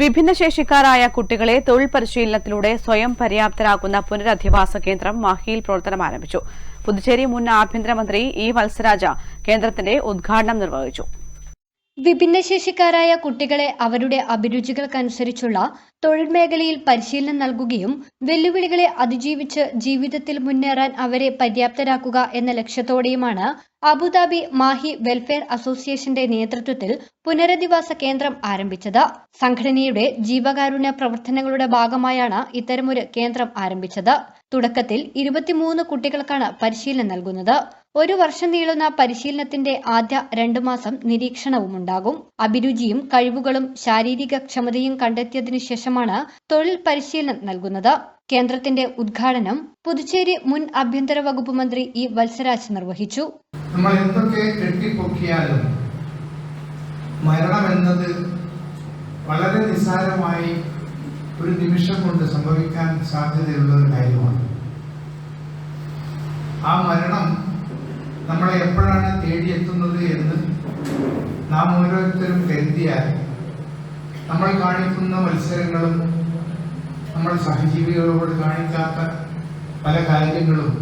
വിഭിന്നശേഷിക്കാരായ കുട്ടികളെ തൊഴിൽ പരിശീലനത്തിലൂടെ സ്വയം പര്യാപ്തരാക്കുന്ന പുനരധിവാസ കേന്ദ്രം മാഹിയിൽ പ്രവർത്തനം ആരംഭിച്ചു. പുതുച്ചേരി മുൻ ആഭ്യന്തരമന്ത്രി ഇ വത്സരാജ കേന്ദ്രത്തിന്റെ ഉദ്ഘാടനം നിർവഹിച്ചു. വിഭിന്നശേഷിക്കാരായ കുട്ടികളെ അവരുടെ അഭിരുചികൾക്കനുസരിച്ചുള്ള തൊഴിൽ മേഖലയിൽ പരിശീലനം നൽകുകയും വെല്ലുവിളികളെ അതിജീവിച്ച് ജീവിതത്തിൽ മുന്നേറാൻ അവരെ പര്യാപ്തരാക്കുക എന്ന ലക്ഷ്യത്തോടെയുമാണ് അബുദാബി മാഹി വെൽഫെയർ അസോസിയേഷന്റെ നേതൃത്വത്തിൽ പുനരധിവാസ കേന്ദ്രം ആരംഭിച്ചത്. സംഘടനയുടെ ജീവകാരുണ്യ പ്രവർത്തനങ്ങളുടെ ഭാഗമായാണ് ഇത്തരമൊരു കേന്ദ്രം ആരംഭിച്ചത്. തുടക്കത്തിൽ 23 കുട്ടികൾക്കാണ് പരിശീലനം നൽകുന്നത്. 1 വർഷം നീളുന്ന പരിശീലനത്തിന്റെ ആദ്യ 2 മാസം നിരീക്ഷണവുമുണ്ടാകും. അഭിരുചിയും കഴിവുകളും ശാരീരിക ക്ഷമതയും കണ്ടെത്തിയതിനു ശേഷമാണ് തൊഴിൽ പരിശീലനം നൽകുന്നത്. കേന്ദ്രത്തിന്റെ ഉദ്ഘാടനം പുതുച്ചേരി മുൻ ആഭ്യന്തര വകുപ്പ് മന്ത്രി ഇ വത്സരാജ് നിർവഹിച്ചു. നമ്മൾ എന്തൊക്കെ കെട്ടിപ്പൊക്കിയാലും മരണം എന്നത് വളരെ നിസ്സാരമായി ഒരു നിമിഷം കൊണ്ട് സംഭവിക്കാൻ സാധ്യതയുള്ള ഒരു കാര്യമാണ്. ആ മരണം നമ്മളെ എപ്പോഴാണ് തേടിയെത്തുന്നത് എന്ന് നാം ഓരോരുത്തരും കരുതിയാൽ നമ്മൾ കാണിക്കുന്ന മത്സരങ്ങളും നമ്മൾ സഹജീവികളോട് കാണിക്കാത്ത പല കാര്യങ്ങളും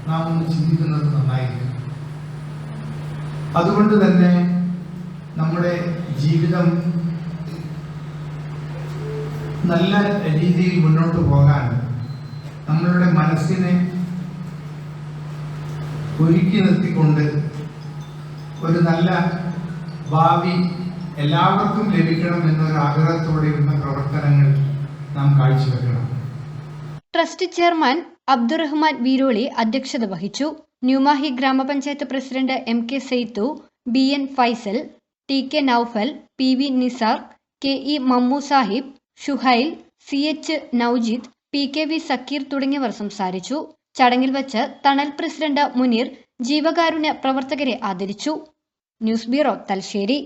നാം ഒന്ന് ചിന്തിക്കുന്നത് നന്നായിരിക്കും. അതുകൊണ്ട് തന്നെ നമ്മുടെ ജീവിതം നല്ല രീതിയിൽ മുന്നോട്ട് പോകാൻ നമ്മളുടെ മനസ്സിനെ ഒരുക്കി നിർത്തിക്കൊണ്ട് ഒരു നല്ല ഭാവി എല്ലാവർക്കും ലഭിക്കണം എന്നൊരു ആഗ്രഹത്തോടെയുള്ള പ്രവർത്തനങ്ങൾ നാം കാഴ്ചവെക്കണം. ട്രസ്റ്റ് ചെയർമാൻ അബ്ദുറഹ്മാൻ വീരോളി അധ്യക്ഷത വഹിച്ചു. ന്യൂമാഹി ഗ്രാമപഞ്ചായത്ത് president MK Saidu, BN Faisal, TK Noufal, PV Nisar, KE Mammu Sahib, Shuhail, CH Noujid, PKV Sakkeer തുടങ്ങിയവർ സംസാരിച്ചു. ചടങ്ങിൽ വച്ച് തണൽ പ്രസിഡന്റ് മുനീർ ജീവകാരുണ്യ പ്രവർത്തകരെ ആദരിച്ചു. News bureau, Thalassery.